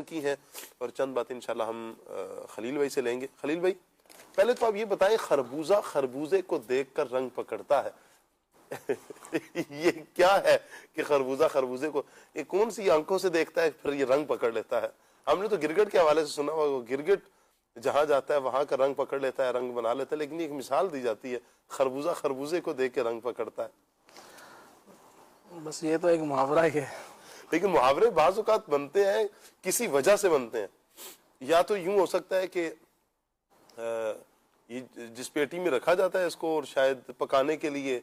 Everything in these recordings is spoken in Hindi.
बयान की हैं और चंद बातें इंशाल्लाह हम खलील भाई से लेंगे। खलील भाई, पहले तो आप ये बताएं, खरबूजा खरबूजे को देखकर रंग पकड़ता है ये क्या है कि खरबूजा खरबूजे को, ये कौन सी आंखों से देखता है फिर ये रंग पकड़ लेता है? हमने तो गिरगिट के हवाले से सुना हुआ, गिरगिट जहां जाता है वहां का रंग पकड़ लेता है, रंग बना लेता है, लेकिन एक मिसाल दी जाती है खरबूजा खरबूजे को देख के रंग पकड़ता है। बस ये तो एक मुहावरा ही है। लेकिन मुहावरे बाज़ औक़ात बनते हैं किसी वजह से बनते हैं। या तो यूं हो सकता है कि ये जिस पेटी में रखा जाता है इसको और शायद पकाने के लिए,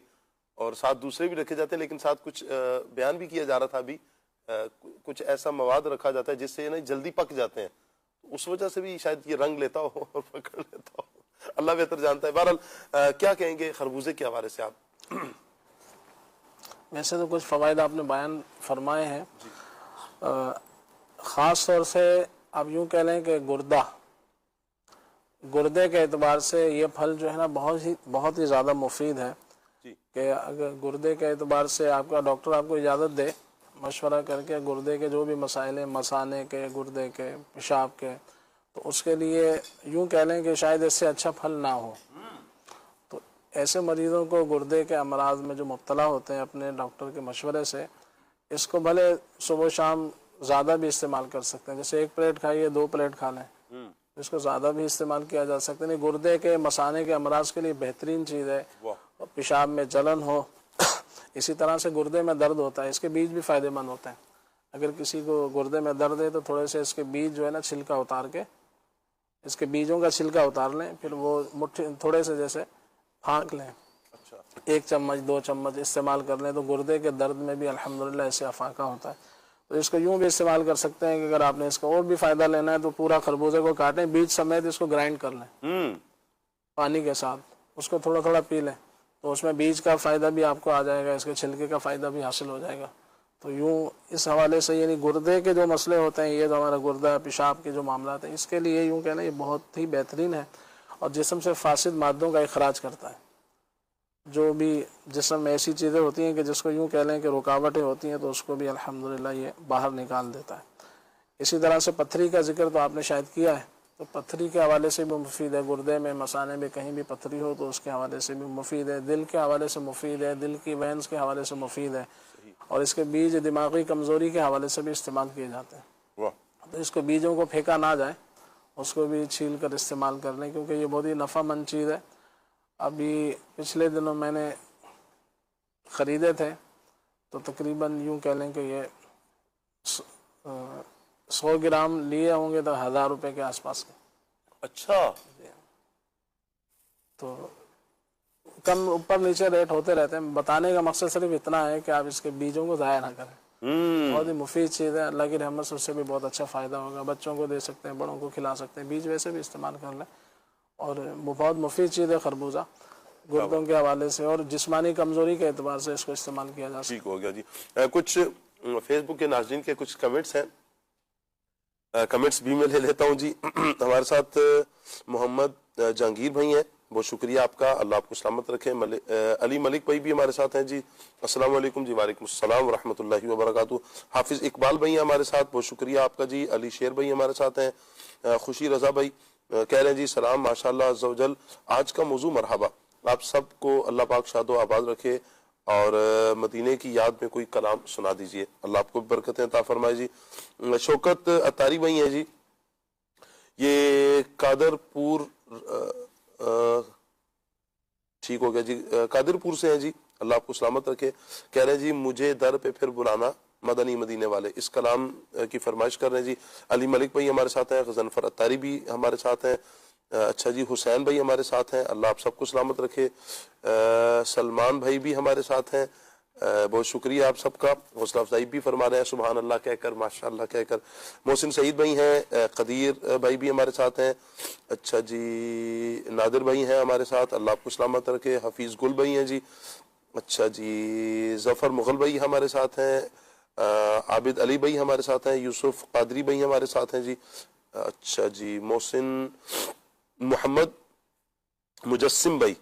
और साथ दूसरे भी रखे जाते हैं, लेकिन साथ कुछ बयान भी किया जा रहा था अभी, कुछ ऐसा मवाद रखा जाता है जिससे ना जल्दी पक जाते हैं, उस वजह से भी शायद ये रंग लेता हो और पकड़ लेता हो, अल्लाह बेहतर जानता है। बहरहाल क्या कहेंगे खरबूजे के हवाले से आप? वैसे तो कुछ फ़वाइद आपने बयान फरमाए हैं, ख़ास तौर से आप यूँ कह लें कि गुर्दे के एतबार से ये फल जो है ना बहुत ही ज़्यादा मुफीद है कि अगर गुर्दे के एतबार से आपका डॉक्टर आपको इजाज़त दे मशवरा करके गुर्दे के जो भी मसाइल हैं, मसाने के, गुर्दे के, पेशाब के, तो उसके लिए यूँ कह लें कि शायद इससे अच्छा फल ना हो। तो ऐसे मरीज़ों को गुर्दे के अमराज में जो मुब्तला होते हैं, अपने डॉक्टर के मशवरे से इसको भले सुबह शाम ज़्यादा भी इस्तेमाल कर सकते हैं, जैसे 1 प्लेट खाइए 2 प्लेट खा लें, इसको ज़्यादा भी इस्तेमाल किया जा सकता है। गुर्दे के मसाने के अमराज के लिए बेहतरीन चीज़ है। पेशाब में जलन हो इसी तरह से गुर्दे में दर्द होता है, इसके बीज भी फ़ायदेमंद होते हैं। अगर किसी को गुर्दे में दर्द है तो थोड़े से इसके बीज जो है ना छिलका उतार के, इसके बीजों का छिलका उतार लें, फिर वो मुट्ठी थोड़े से जैसे फाँक लें, 1 चम्मच 2 चम्मच इस्तेमाल कर लें तो गुर्दे के दर्द में भी अल्हम्दुलिल्लाह इससे अफाका होता है। तो इसको यूँ भी इस्तेमाल कर सकते हैं कि अगर आपने इसका और भी फ़ायदा लेना है तो पूरा खरबूजे को काटें, बीज समेत इसको ग्राइंड कर लें पानी के साथ, उसको थोड़ा थोड़ा पी लें, तो उसमें बीज का फ़ायदा भी आपको आ जाएगा, इसके छिलके का फ़ायदा भी हासिल हो जाएगा। तो यूँ इस हवाले से यानी गुर्दे के जो मसले होते हैं, ये जो हमारा गुर्दा पेशाब के जो मामला हैं, इसके लिए यूँ कहना ये बहुत ही बेहतरीन है और जिस्म से फासिद मादों का इखराज करता है। जो भी जिस्म में ऐसी चीज़ें होती हैं कि जिसको यूँ कह लें कि रुकावटें होती हैं, तो उसको भी अल्हम्दुलिल्लाह ये बाहर निकाल देता है। इसी तरह से पत्थरी का जिक्र तो आपने शायद किया है, तो पत्थरी के हवाले से भी मुफीद है। गुर्दे में मसाने में कहीं भी पत्थरी हो तो उसके हवाले से भी मुफीद है। दिल के हवाले से मुफीद है, दिल की वेंस के हवाले से मुफीद है, और इसके बीज दिमागी कमज़ोरी के हवाले से भी इस्तेमाल किए जाते हैं। तो इसको बीजों को फेंका ना जाए, उसको भी छील कर इस्तेमाल कर लें, क्योंकि ये बहुत ही नफ़ामंद चीज़ है। अभी पिछले दिनों मैंने ख़रीदे थे तो तकरीबन यूँ कह लें कि ये 100 ग्राम लिए होंगे तो 1000 रुपये के आसपास के। अच्छा, तो कम ऊपर नीचे रेट होते रहते हैं। बताने का मकसद सिर्फ इतना है कि आप इसके बीजों को ज़ाया ना करें। बहुत ही मुफीद चीज़ है, अल्लाह की रहमत से उससे भी बहुत अच्छा फ़ायदा होगा। बच्चों को दे सकते हैं, बड़ों को खिला सकते हैं, बीज वैसे भी इस्तेमाल कर लें, और बहुत मुफीद चीज़ है खरबूजा गुर्दों के हवाले से, और जिस्मानी कमज़ोरी के एतबार से इसको इस्तेमाल किया जा सकता है। ठीक हो गया जी। कुछ फेसबुक के नाज़रीन के कुछ कमेंट्स हैं, कमेंट्स भी मैं ले लेता हूँ जी। हमारे साथ मोहम्मद जहांगीर भाई हैं, बहुत शुक्रिया आपका, अल्लाह आपको सलामत रखे। अली मलिक भाई भी हमारे साथ हैं जी, अस्सलाम वालेकुम जी। वालेकुम अस्सलाम व रहमतुल्लाहि व बरकातुहू। हाफिज़ इकबाल भाई हैं हमारे साथ, बहुत शुक्रिया आपका जी। अली शेर भाई हमारे साथ हैं। खुशी रजा भाई कह रहे हैं जी सलाम माशाअल्लाह अज़्ज़ा वजल, आज का मौजू मरहबा, आप सबको अल्लाह पाक शादो आबाद रखे और मदीने की याद में कोई कलाम सुना दीजिए, अल्लाह आपको बरकतें अता फरमाए जी। शौकत अतारी भाई हैं जी, ये कादरपुर, ठीक हो गया जी, कादरपुर से हैं जी, अल्लाह आपको सलामत रखे। कह रहे हैं जी मुझे दर पे फिर बुलाना मदनी मदीने वाले, इस कलाम की फरमाइश कर रहे हैं जी। अली मलिक भाई हमारे साथ हैं, गजनफर अतारी भी हमारे साथ हैं। अच्छा जी, हुसैन भाई हमारे साथ हैं, अल्लाह आप सबको सलामत रखे। सलमान भाई भी हमारे साथ हैं, बहुत शुक्रिया आप सबका। हौसला अफजाई भी फरमा रहे हैं सुबहान अल्लाह कहकर, माशाअल्लाह कहकर। मोहसिन सईद भाई हैं, कदीर भाई भी हमारे साथ हैं। अच्छा जी, नादिर भाई हैं हमारे साथ, अल्लाह आपको सलामत रखे। हफीज़ गुल भाई हैं जी। अच्छा जी, जफ़र मुग़ल भाई हमारे साथ हैं। आबिद अली भाई हमारे साथ हैं। यूसुफ कादरी भाई हमारे साथ हैं जी। अच्छा जी, मोहसिन मोहम्मद मुजस्सिम भाई,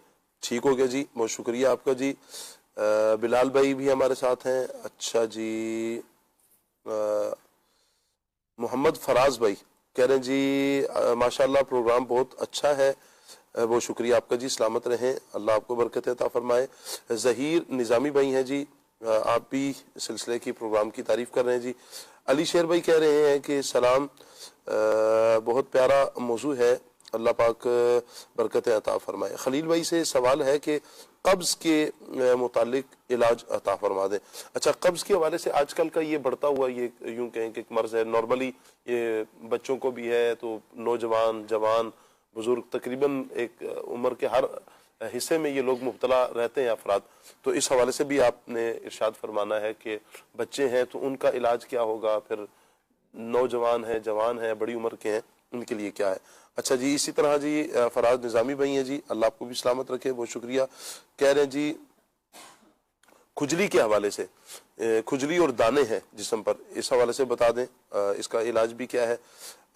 ठीक हो गया जी, बहुत शुक्रिया आपका जी। बिलाल भाई भी हमारे साथ हैं। अच्छा जी, मोहम्मद फराज भाई कह रहे हैं जी माशाल्लाह प्रोग्राम बहुत अच्छा है, वो शुक्रिया आपका जी, सलामत रहें, अल्लाह आपको बरकत अता फरमाए। ज़हीर निज़ामी भाई हैं जी, आप भी सिलसिले की प्रोग्राम की तारीफ कर रहे हैं जी। अली शेर भाई कह रहे हैं कि सलाम, बहुत प्यारा मौजू है, अल्लाह पाक बरकत अता फरमाए। खलील भाई से सवाल है कि कब्ज़ के मुतालिक इलाज अता फरमा दें। अच्छा, कब्ज़ के हवाले से आजकल का ये बढ़ता हुआ ये यूं कहें कि मर्ज़ है, नॉर्मली ये बच्चों को भी है, तो नौजवान, जवान, बुजुर्ग, तकरीबन एक उम्र के हर हिस्से में ये लोग मुब्तला रहते हैं अफराद। तो इस हवाले से भी आपने इरशाद फरमाना है कि बच्चे हैं तो उनका इलाज क्या होगा, फिर नौजवान है, जवान है, बड़ी उम्र के हैं, उनके लिए क्या है। अच्छा जी, इसी तरह जी फराज निज़ामी भाई हैं जी, अल्लाह आपको भी सलामत रखे, बहुत शुक्रिया। कह रहे हैं जी खुजली के हवाले से, खुजली और दाने हैं जिस्म पर, इस हवाले से बता दें, इसका इलाज भी क्या है।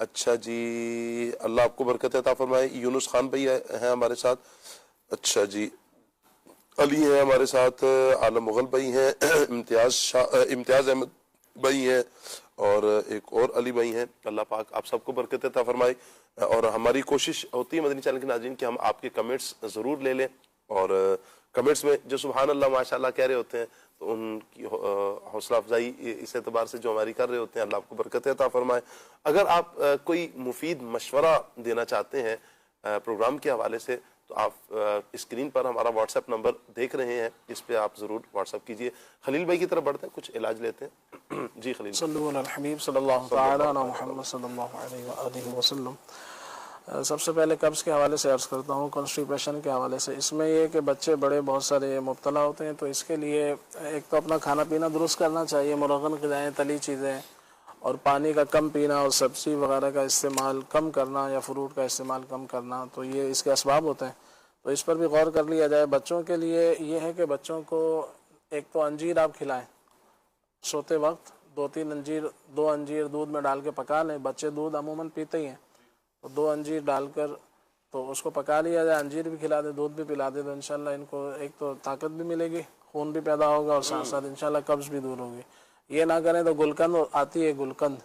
अच्छा जी, अल्लाह आपको बरकत अता फरमाए। यूनुस खान भाई हैं हमारे साथ। अच्छा जी, अली हैं हमारे साथ, आलम मुगल भाई हैं, इम्तियाज अहमद भाई हैं, और एक और अली भाई हैं। अल्लाह पाक आप सबको बरकत अता फरमाए। और हमारी कोशिश होती है मदनी चैनल के नाज़रीन कि हम आपके कमेंट्स ज़रूर ले लें, और कमेंट्स में जो सुभान अल्लाह माशाल्लाह कह रहे होते हैं तो उनकी हौसला अफजाई इस एतबार से जो हमारी कर रहे होते हैं, अल्लाह आपको बरकत अता फरमाए। अगर आप कोई मुफीद मशवरा देना चाहते हैं प्रोग्राम के हवाले से, तो आप स्क्रीन पर हमारा व्हाट्सएप नंबर देख रहे हैं, इस पे आप ज़रूर व्हाट्सएप कीजिए। खलील भाई की तरफ बढ़ते हैं, कुछ इलाज लेते हैं। जी खलील। सल्लल्लाहु अलैहि हबीब सल्लल्लाहु तआला अला मुहम्मद सल्लल्लाहु अलैहि वसल्लम। सबसे पहले कब्ज़ के हवाले से अर्ज़ करता हूँ, कॉन्स्टिपेशन के हवाले से। इसमें ये कि बच्चे बड़े बहुत सारे मुब्तला होते हैं, तो इसके लिए एक तो अपना खाना पीना दुरुस्त करना चाहिए, मुरगन ग़िज़ाएँ, तली चीज़ें, और पानी का कम पीना, और सब्ज़ी वगैरह का इस्तेमाल कम करना, या फ्रूट का इस्तेमाल कम करना, तो ये इसके असबाब होते हैं। तो इस पर भी गौर कर लिया जाए। बच्चों के लिए ये है कि बच्चों को एक तो अंजीर आप खिलाएं, सोते वक्त 2 अंजीर दूध में डाल के पका लें। बच्चे दूध अमूमन पीते ही हैं, तो 2 अंजीर डालकर तो उसको पका लिया जाए, अंजीर भी खिला दे, दूध भी पिला दे, तो इंशाल्लाह इनको एक तो ताकत भी मिलेगी, खून भी पैदा होगा, और साथ साथ इंशाल्लाह कब्ज़ भी दूर होगी। ये ना करें तो गुलकंद आती है, गुलकंद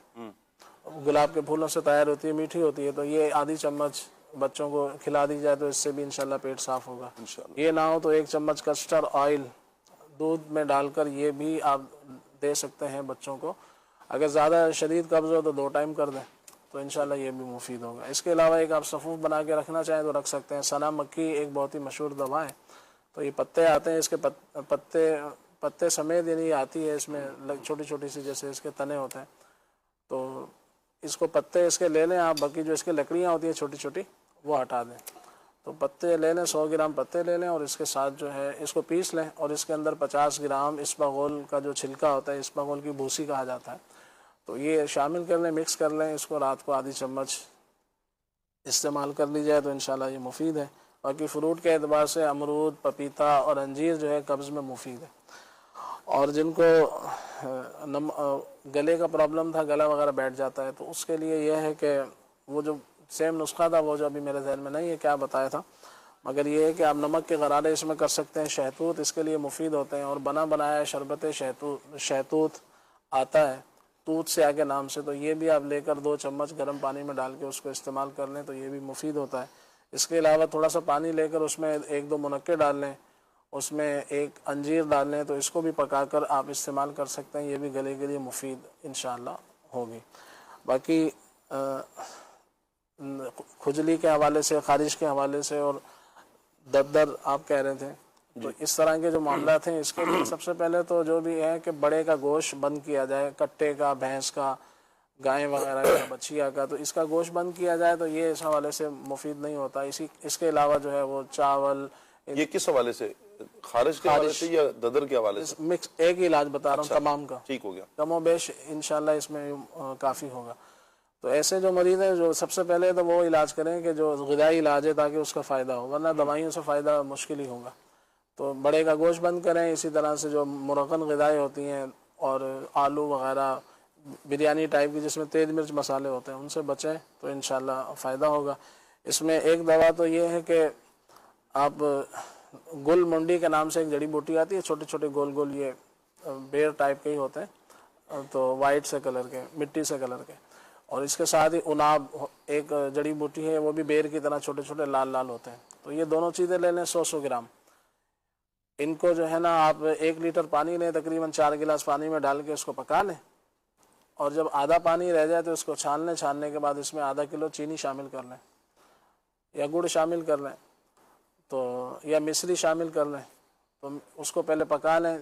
गुलाब के फूलों से तैयार होती है, मीठी होती है, तो ये आधी चम्मच बच्चों को खिला दी जाए तो इससे भी इंशाल्लाह पेट साफ होगा। ये ना हो तो 1 चम्मच कस्टर्ड ऑयल दूध में डालकर ये भी आप दे सकते हैं बच्चों को। अगर ज़्यादा शदीद कब्ज़ हो तो 2 टाइम कर दें, तो इंशाल्लाह ये भी मुफीद होगा। इसके अलावा एक आप सफ़ूफ बना के रखना चाहें तो रख सकते हैं। सना मक्की एक बहुत ही मशहूर दवा है, तो ये पत्ते आते हैं, इसके पत्ते समेत यानी आती है, इसमें छोटी छोटी सी जैसे इसके तने होते हैं, तो इसको पत्ते इसके ले लें आप, बाकी जो इसके लकड़ियाँ होती हैं छोटी छोटी वो हटा दें। तो पत्ते ले लें, 100 ग्राम पत्ते ले लें, और इसके साथ जो है इसको पीस लें, और इसके अंदर 50 ग्राम इसबगोल का जो छिलका होता है, इसबगोल की भूसी कहा जाता है, तो ये शामिल कर लें, मिक्स कर लें। इसको रात को आधी चम्मच इस्तेमाल कर ली जाए तो इंशाल्लाह ये मुफीद है। बाकी फ्रूट के एतबार से अमरूद, पपीता और अंजीर जो है कब्ज़ में मुफीद है। और जिनको गले का प्रॉब्लम था, गला वगैरह बैठ जाता है, तो उसके लिए यह है कि वो जो सेम नुस्खा था, वो जो अभी मेरे जहन में नहीं है क्या बताया था, मगर ये है कि आप नमक के गरारे इसमें कर सकते हैं। शहतूत इसके लिए मुफीद होते हैं, और बना बनाया शरबत शहतूत आता है, तूत से आगे नाम से, तो ये भी आप लेकर 2 चम्मच गर्म पानी में डाल के उसको इस्तेमाल कर लें, तो ये भी मुफीद होता है। इसके अलावा थोड़ा सा पानी लेकर उसमें 1-2 मुनक्के डाल लें, उसमें 1 अंजीर डाल लें, तो इसको भी पकाकर आप इस्तेमाल कर सकते हैं, ये भी गले के लिए मुफीद इंशाअल्लाह होगी। बाकी खुजली के हवाले से, खारिश के हवाले से, और दर्द आप कह रहे थे, तो इस तरह के जो मामला थे, इसके लिए सबसे पहले तो जो भी है कि बड़े का गोश्त बंद किया जाए, कट्टे का, भैंस का, गाय वगैरह का, बछिया का, तो इसका गोश्त बंद किया जाए, तो ये इस हवाले से मुफीद नहीं होता। इसके अलावा जो है वो चावल, ये किस हवाले से, खारिश के हवाले से या ददर के हवाले से? मिक्स एक ही इलाज बता रहा हूँ तमाम का, ठीक हो गया, कमोबेश इंशाल्लाह इसमें काफ़ी होगा। तो ऐसे जो मरीज़ हैं, जो सबसे पहले तो वो इलाज करें कि जो ग़िज़ाई इलाज है, ताकि उसका फ़ायदा हो, वरना दवाइयों से फ़ायदा मुश्किल ही होगा। तो बड़े का गोश्त बंद करें, इसी तरह से जो मुरगन ग़िज़ाएँ होती हैं, और आलू वगैरह, बिरयानी टाइप की जिसमें तेज़ मिर्च मसाले होते हैं, उनसे बचें, तो इंशाल्लाह फ़ायदा होगा। इसमें एक दवा तो ये है कि आप गुल मुंडी के नाम से एक जड़ी बूटी आती है, छोटे छोटे गोल गोल, ये बेर टाइप के ही होते हैं, तो वाइट से कलर के, मिट्टी से कलर के, और इसके साथ ही उनाब एक जड़ी बूटी है, वो भी बेर की तरह छोटे छोटे लाल लाल होते हैं। तो ये दोनों चीज़ें ले लें 100-100 ग्राम। इनको जो है ना आप 1 लीटर पानी लें, तकरीबन 4 गिलास पानी में डाल के उसको पका लें, और जब आधा पानी रह जाए तो इसको छान लें। छानने के बाद इसमें आधा किलो चीनी शामिल कर लें या गुड़ शामिल कर लें, तो या मिश्री शामिल कर लें। तो उसको पहले पका लें,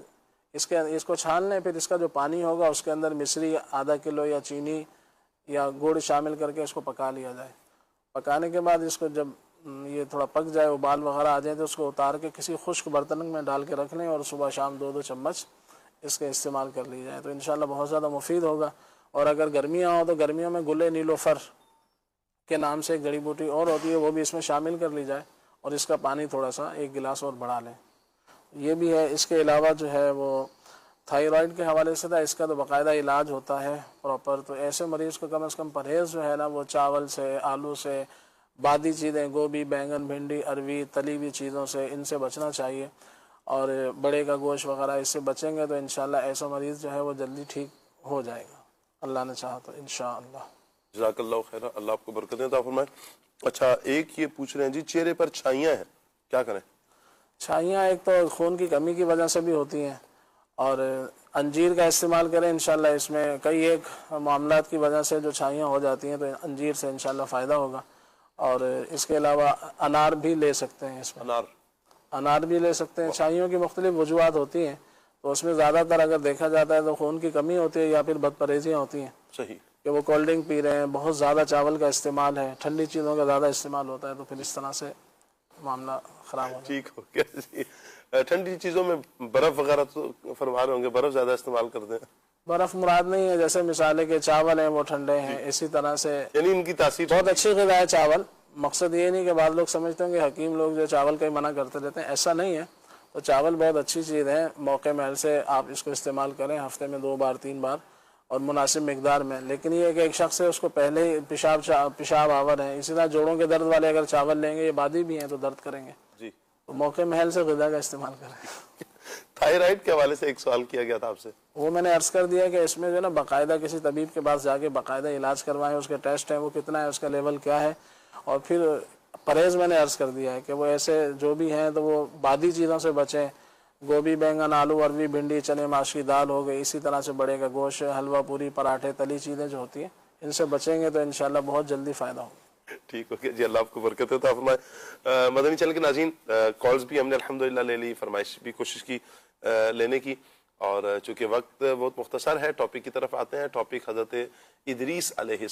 इसको छान लें, फिर इसका जो पानी होगा उसके अंदर मिश्री आधा किलो या चीनी या गुड़ शामिल करके इसको पका लिया जाए। पकाने के बाद इसको जब ये थोड़ा पक जाए, उबाल वगैरह आ जाए, तो उसको उतार के किसी खुश्क बर्तन में डाल के रख लें और सुबह शाम 2-2 चम्मच इसके इस्तेमाल कर ली जाए, तो इंशाल्लाह बहुत ज़्यादा मुफीद होगा। और अगर गर्मियाँ हो तो गर्मियों में गुले नीलोफर के नाम से एक जड़ी बूटी और होती है, वो भी इसमें शामिल कर ली जाए और इसका पानी थोड़ा सा 1 गिलास और बढ़ा लें। ये भी है। इसके अलावा जो है वो थायराइड के हवाले से था, इसका तो बाकायदा इलाज होता है प्रॉपर। तो ऐसे मरीज़ को कम से कम परहेज़ जो है ना वो चावल से, आलू से, बादी चीज़ें, गोभी, बैंगन, भिंडी, अरवी, तली हुई चीज़ों से, इनसे बचना चाहिए। और बड़े का गोश्त वगैरह इससे बचेंगे तो इंशाल्लाह ऐसा मरीज़ जो है वो जल्दी ठीक हो जाएगा, अल्लाह ने चाहा तो इंशाअल्लाह। जज़ाकल्लाहु खैर, अल्लाह आपको बरकतें अता फरमाए। अच्छा, एक ये पूछ रहे हैं जी, चेहरे पर छाइयाँ हैं, क्या करें? छाइयाँ एक तो खून की कमी की वजह से भी होती हैं, और अंजीर का इस्तेमाल करें इंशाल्लाह। इसमें कई एक मामलात की वजह से जो छाइयाँ हो जाती हैं, तो अंजीर से इंशाल्लाह फ़ायदा होगा। और इसके अलावा अनार भी ले सकते हैं। इसमें अनार भी ले सकते हैं। छाइयों की मुख्तलिफ वजूहात होती हैं, तो उसमें ज़्यादातर अगर देखा जाता है तो खून की कमी होती है या फिर बदपरहेजियाँ होती हैं। सही कि वो कोल्ड ड्रिंक पी रहे हैं, बहुत ज़्यादा चावल का इस्तेमाल है, ठंडी चीज़ों का ज़्यादा इस्तेमाल होता है, तो फिर इस तरह से मामला ख़राब हो जाता है। ठीक हो गया जी। ठंडी चीज़ों में बर्फ़ वगैरह तो फरमा रहे होंगे, बर्फ़ ज़्यादा इस्तेमाल करते हैं? बर्फ़ मुराद नहीं है, जैसे मिसाल है कि चावल हैं वो ठंडे हैं, इसी तरह से यानी इनकी तासीर बहुत अच्छी ग़िज़ा है चावल। मकसद ये नहीं कि बाद लोग समझते होंगे हकीम लोग जो चावल का ही मना करते रहते हैं, ऐसा नहीं है। तो चावल बहुत अच्छी चीज़ है, मौके महल से आप इसको इस्तेमाल करें, हफ्ते में 2 बार 3 बार और मुनासिब मिकदार में। लेकिन ये है कि एक शख्स है उसको पहले ही पेशाब आवर है, इसी तरह जोड़ों के दर्द वाले अगर चावल लेंगे, ये बादी भी हैं तो दर्द करेंगे जी, तो मौके महल से ग़िज़ा का इस्तेमाल करें। थायराइड के हवाले से एक सवाल किया गया था आपसे, वो मैंने अर्ज़ कर दिया कि इसमें जो है ना बाकायदा किसी तबीब के पास जाके बाकायदा इलाज करवाएं, उसके टेस्ट हैं वो कितना है, उसका लेवल क्या है, और फिर परहेज़ मैंने अर्ज़ कर दिया है कि वो ऐसे जो भी हैं तो वो बादी चीज़ों से बचें। गोभी, बैंगन, आलू, अरवी, भिंडी, चने, माश की दाल हो गई, इसी तरह से बड़े का गोश्त, हलवा पूरी, पराठे, तली चीज़ें जो होती हैं, इनसे बचेंगे तो इंशाल्लाह बहुत जल्दी फ़ायदा होगा। ठीक हो गया जी, अल्लाह आपको बरकत अता फरमाए। मदनी चैनल के नाज़रीन, कॉल्स भी हमने अल्हम्दुलिल्लाह ले ली, फरमाइश भी कोशिश की लेने की, और चूँकि वक्त बहुत मुख्तसर है, टॉपिक की तरफ आते हैं। टॉपिक हज़रत इदरीस अलैहि